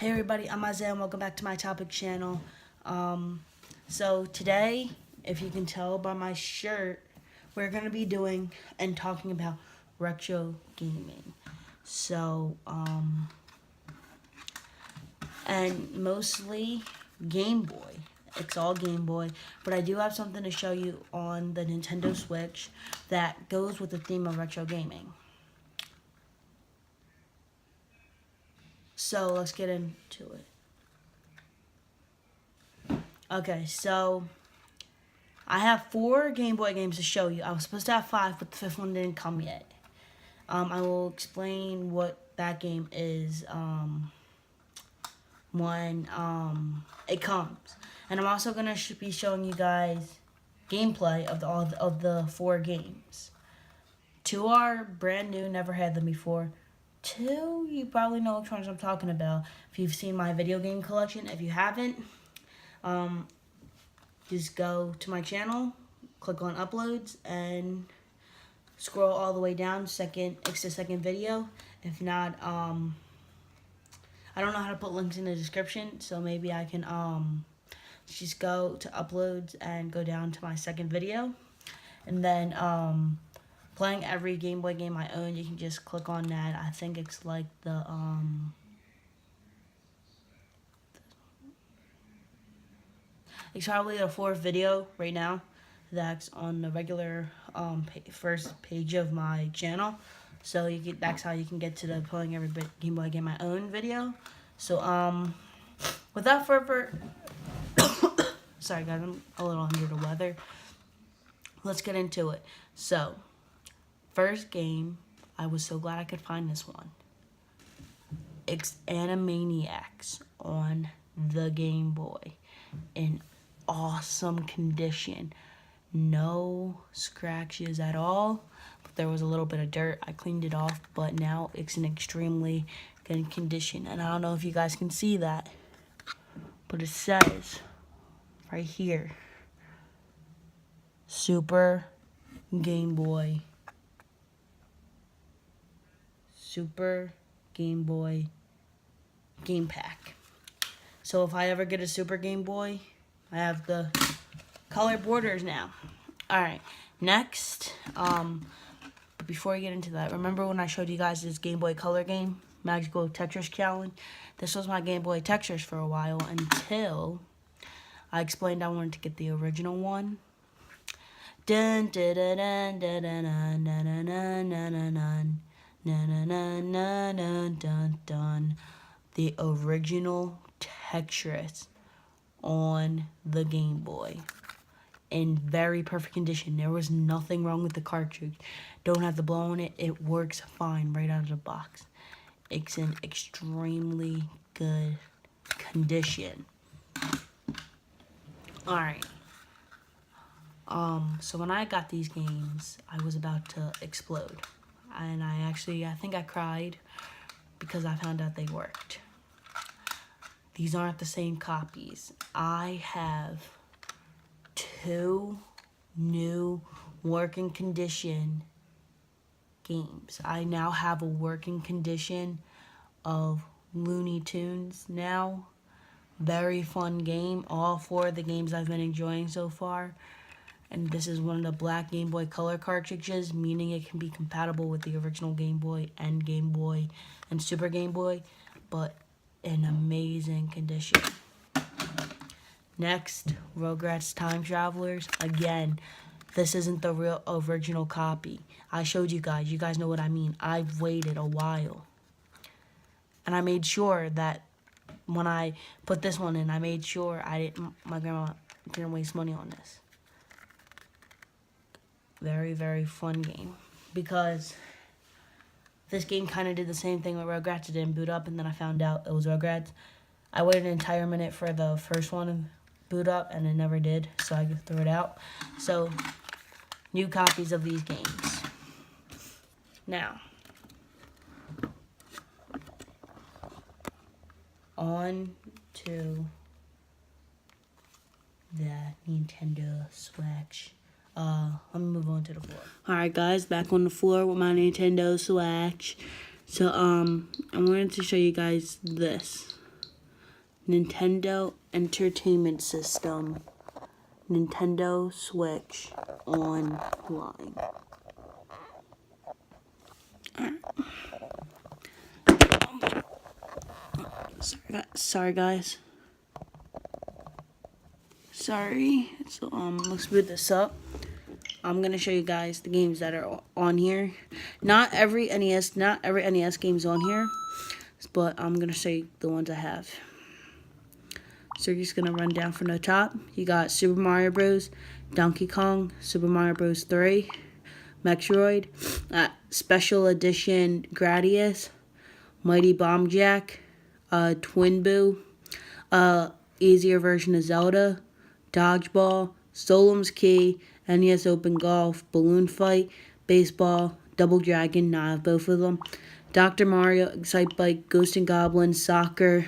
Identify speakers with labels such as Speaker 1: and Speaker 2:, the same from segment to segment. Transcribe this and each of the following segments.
Speaker 1: Hey everybody, I'm Isaiah and welcome back to my topic channel. So today, if you can tell by my shirt, we're going to be doing and talking about retro gaming. So, and mostly Game Boy. It's all Game Boy, but I do have something to show you on the Nintendo Switch that goes with the theme of retro gaming. So let's get into it. Okay, so I have 4 Game Boy games to show you. I was supposed to have 5, but the 5th one didn't come yet. I will explain what that game is when it comes. And I'm also going to be showing you guys gameplay of the 4 games. 2 are brand new, never had them before. 2, you probably know which ones I'm talking about if you've seen my video game collection. If you haven't, just go to my channel, click on uploads, and scroll all the way down. It's the second video. If not, I don't know how to put links in the description, so maybe I can just go to uploads and go down to my second video. And then playing every Game Boy game I own, you can just click on that. I think it's like the it's probably the 4th video right now that's on the regular first page of my channel. So that's how you can get to the playing every Game Boy game I own video. So without further sorry guys, I'm a little under the weather. Let's get into it. So first game, I was so glad I could find this one. It's Animaniacs on the Game Boy in awesome condition. No scratches at all. But there was a little bit of dirt. I cleaned it off, but now it's in extremely good condition. And I don't know if you guys can see that, but it says right here, Super Game Boy. Super Game Boy game pack. So if I ever get a Super Game Boy, I have the color borders now. Alright, next, but before I get into that, remember when I showed you guys this Game Boy Color game, Magical Tetris Challenge? This was my Game Boy Tetris for a while until I explained I wanted to get the original one. Dun dun dun dun dun dun dun dun dun dun dun. Na na na na na dun dun. The original Tetris on the Game Boy in very perfect condition. There was nothing wrong with the cartridge. Don't have to blow on it. It works fine right out of the box. It's in extremely good condition. Alright. So when I got these games, I was about to explode. And I think I cried because I found out they worked. These aren't the same copies. I have 2 new working condition games. I now have a working condition of Looney Tunes now. Very fun game. All 4 of the games I've been enjoying so far. And this is one of the black Game Boy Color cartridges, meaning it can be compatible with the original Game Boy and Super Game Boy, but in amazing condition. Next, Rugrats Time Travelers. Again, this isn't the real original copy. I showed you guys. You guys know what I mean. I've waited a while. And I made sure that when I put this one in, I made sure my grandma didn't waste money on this. Very, very fun game. Because this game kind of did the same thing with Rugrats. It didn't boot up, and then I found out it was Rugrats. I waited an entire minute for the first one to boot up, and it never did, so I threw it out. So, new copies of these games. Now, on to the Nintendo Switch. Let me move on to the floor. Alright guys, back on the floor with my Nintendo Switch. So, I wanted to show you guys this. Nintendo Entertainment System, Nintendo Switch Online. Sorry guys. Sorry. So let's boot this up. I'm gonna show you guys the games that are on here. Not every NES game's on here, but I'm gonna show you the ones I have. So you're just gonna run down from the top. You got Super Mario Bros, Donkey Kong, Super Mario Bros 3, Metroid, Special Edition Gradius, Mighty Bomb Jack, Twin Boo, easier version of Zelda, Dodgeball, Solemn's Key, NES Open Golf, Balloon Fight, Baseball, Double Dragon, now I have both of them, Dr. Mario, Excite Bike, Ghost and Goblins, Soccer,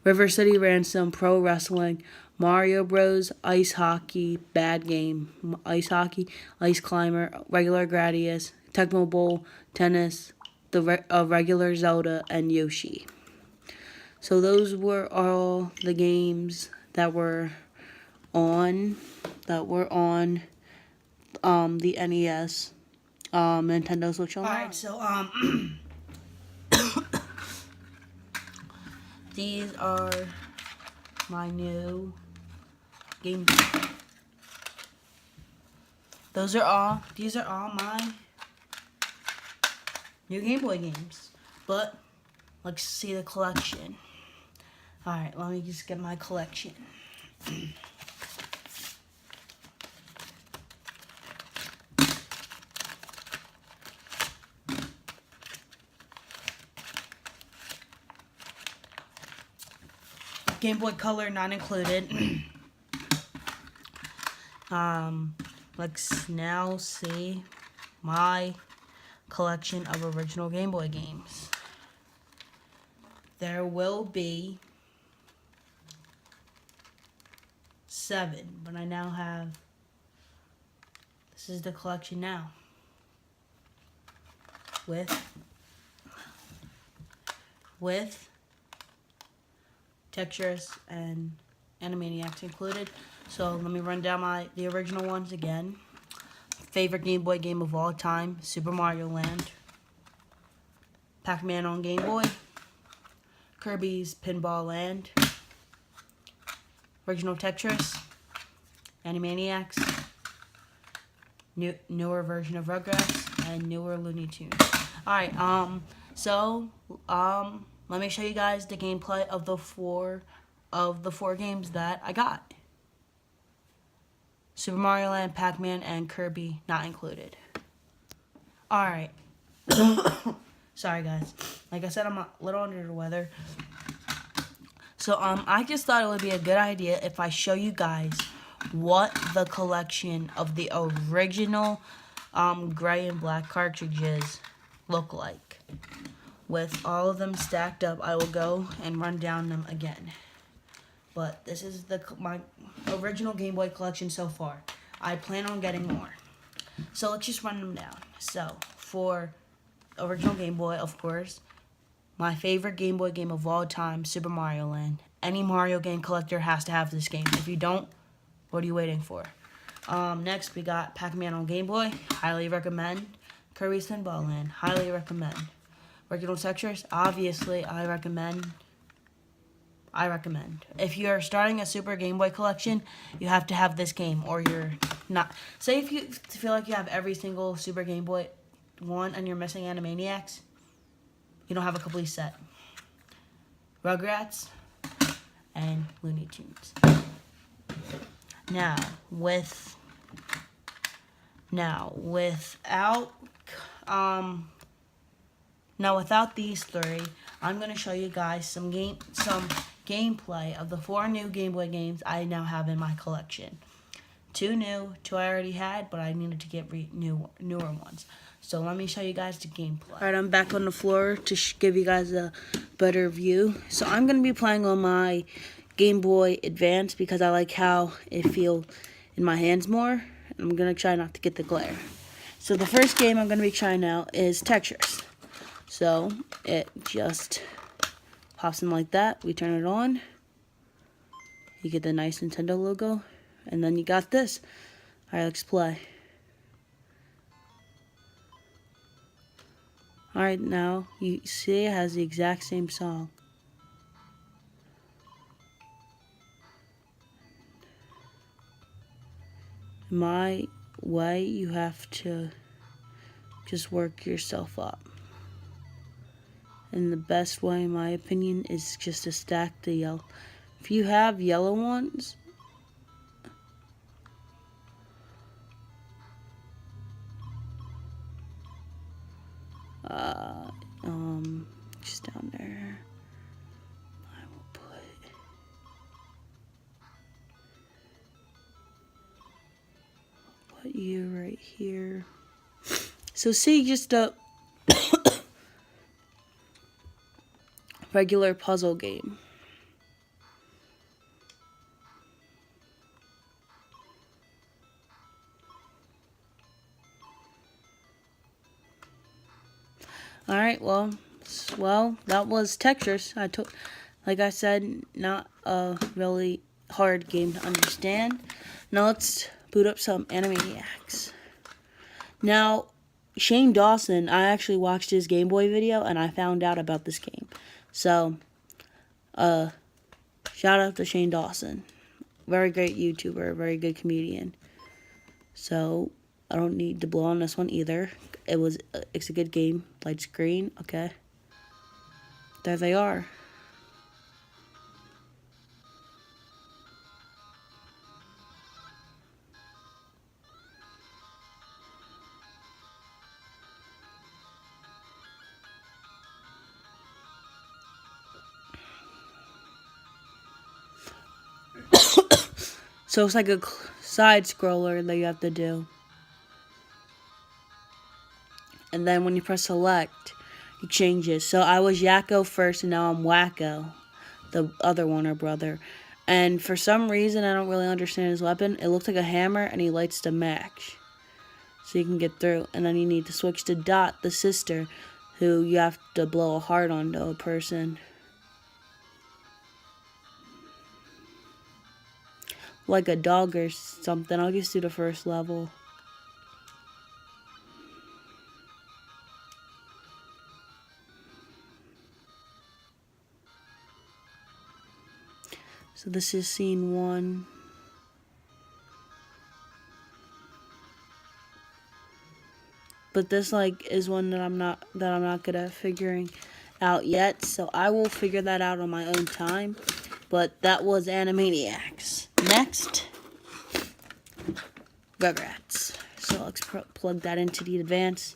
Speaker 1: River City Ransom, Pro Wrestling, Mario Bros, Ice Hockey, Bad Game, Ice Hockey, Ice Climber, Regular Gradius, Tecmo Bowl, Tennis, the regular Zelda, and Yoshi. So those were all the games that were on the NES, Nintendo Switch Online. Alright, so these are my new games. These are all my new Game Boy games. But let's see the collection. Alright, let me just get my collection. Game Boy Color not included. Let's now see my collection of original Game Boy games. There will be 7, but I now have, this is the collection now, with Tetris and Animaniacs included. So let me run down the original ones again. Favorite Game Boy game of all time, Super Mario Land. Pac-Man on Game Boy. Kirby's Pinball Land. Original Tetris. Animaniacs. Newer version of Rugrats. And newer Looney Tunes. Alright, let me show you guys the gameplay of the four games that I got. Super Mario Land, Pac-Man, and Kirby not included. Alright. Sorry guys. Like I said, I'm a little under the weather. So I just thought it would be a good idea if I show you guys what the collection of the original gray and black cartridges look like. With all of them stacked up, I will go and run down them again. But this is my original Game Boy collection so far. I plan on getting more. So let's just run them down. So for original Game Boy, of course, my favorite Game Boy game of all time, Super Mario Land. Any Mario game collector has to have this game. If you don't, what are you waiting for? Next, we got Pac-Man on Game Boy. Highly recommend. Kirby's Pinball Land. Highly recommend. Original Tetris, obviously, I recommend. If you're starting a Super Game Boy collection, you have to have this game, or you're not. Say if you feel like you have every single Super Game Boy one and you're missing Animaniacs, you don't have a complete set. Rugrats and Looney Tunes. Without these three, I'm going to show you guys some gameplay of the 4 new Game Boy games I now have in my collection. 2 new, 2 I already had, but I needed to get newer ones. So let me show you guys the gameplay. Alright, I'm back on the floor to give you guys a better view. So I'm going to be playing on my Game Boy Advance because I like how it feels in my hands more. I'm going to try not to get the glare. So the first game I'm going to be trying out is Tetris. So it just pops in like that. We turn it on. You get the nice Nintendo logo. And then you got this. Alright, let's play. Alright, now you see it has the exact same song. My way, you have to just work yourself up. And the best way, in my opinion, is just to stack the yellow. If you have yellow ones, just down there, I will put you right here. So see, just a regular puzzle game. Alright, well, that was Textures. Like I said, not a really hard game to understand. Now let's boot up some Animaniacs. Now, Shane Dawson, I actually watched his Game Boy video and I found out about this game. So, shout out to Shane Dawson. Very great YouTuber, very good comedian. So, I don't need to blow on this one either. It's a good game. Light screen, okay. There they are. So it's like a side scroller that you have to do. And then when you press select, it changes. So I was Yakko first and now I'm Wacko, the other Warner brother. And for some reason, I don't really understand his weapon. It looks like a hammer and he lights the match. So you can get through. And then you need to switch to Dot, the sister, who you have to blow a heart onto a person. Like a dog or something. I'll just do the first level. So this is scene 1. But this is one that I'm not good at figuring out yet. So I will figure that out on my own time. But that was Animaniacs. Next, Rugrats. So let's plug that into the advance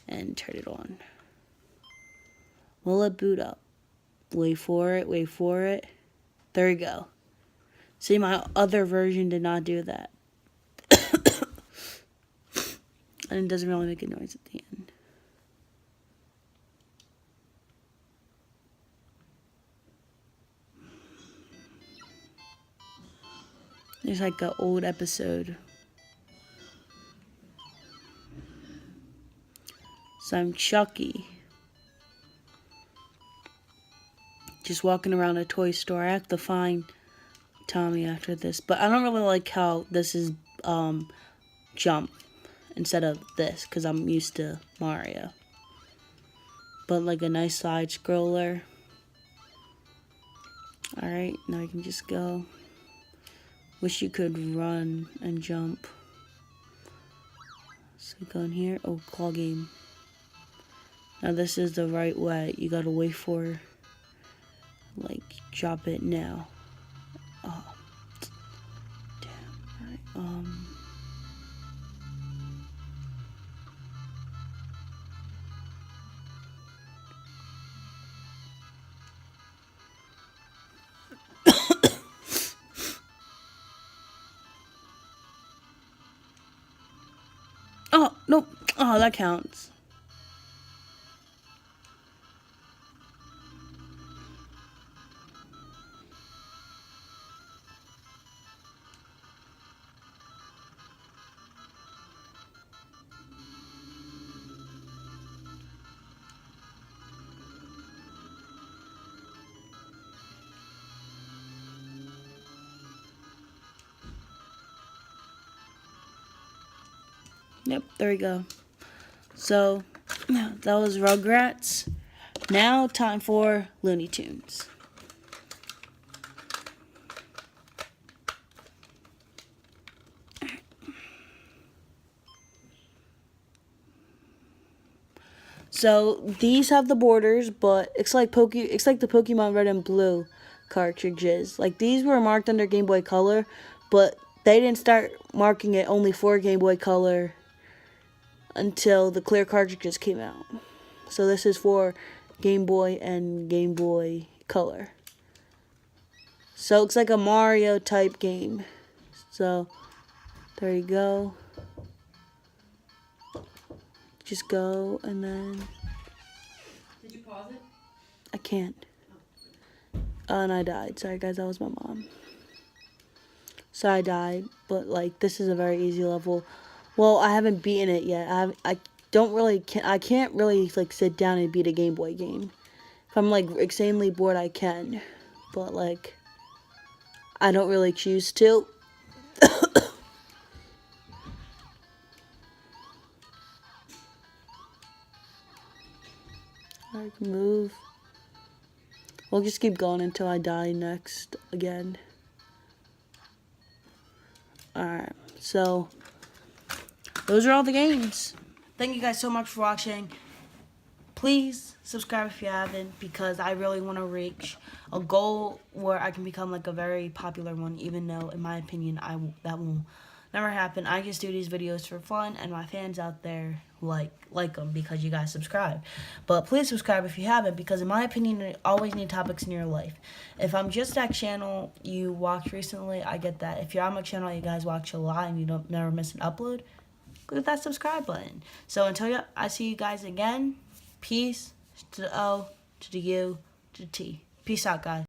Speaker 1: and turn it on. Will it boot up? Wait for it, wait for it. There we go. See, my other version did not do that. And it doesn't really make a noise at the end. There's like an old episode. So I'm Chucky. Just walking around a toy store. I have to find Tommy after this. But I don't really like how this is jump instead of this, because I'm used to Mario. But like a nice side scroller. Alright, now I can just go. Wish you could run and jump. So go in here. Oh, claw game. Now this is the right way. You gotta wait for, like, drop it now. Oh, damn. Alright, Oh, nope. Oh, that counts. Yep, there we go. So, that was Rugrats. Now, time for Looney Tunes. So, these have the borders, but it's like the Pokemon Red and Blue cartridges. Like, these were marked under Game Boy Color, but they didn't start marking it only for Game Boy Color until the clear cartridges came out. So this is for Game Boy and Game Boy Color. So it's like a Mario type game. So there you go. Just go and then...
Speaker 2: Did you pause it?
Speaker 1: I can't. And I died. Sorry guys, that was my mom. So I died, but like this is a very easy level. Well, I haven't beaten it yet. I can't really like sit down and beat a Game Boy game. If I'm like insanely bored, I can, but like I don't really choose to. I can move. We'll just keep going until I die next again. Alright, so those are all the games. Thank you guys so much for watching. Please subscribe if you haven't, because I really want to reach a goal where I can become like a very popular one, even though in my opinion that will never happen. I just do these videos for fun, and my fans out there like them because you guys subscribe. But please subscribe if you haven't, because in my opinion, you always need topics in your life. If I'm just that channel you watched recently, I get that. If you're on my channel, you guys watch a lot and you don't never miss an upload, click that subscribe button. So until I see you guys again, peace to the O, to the U, to the T. Peace out, guys.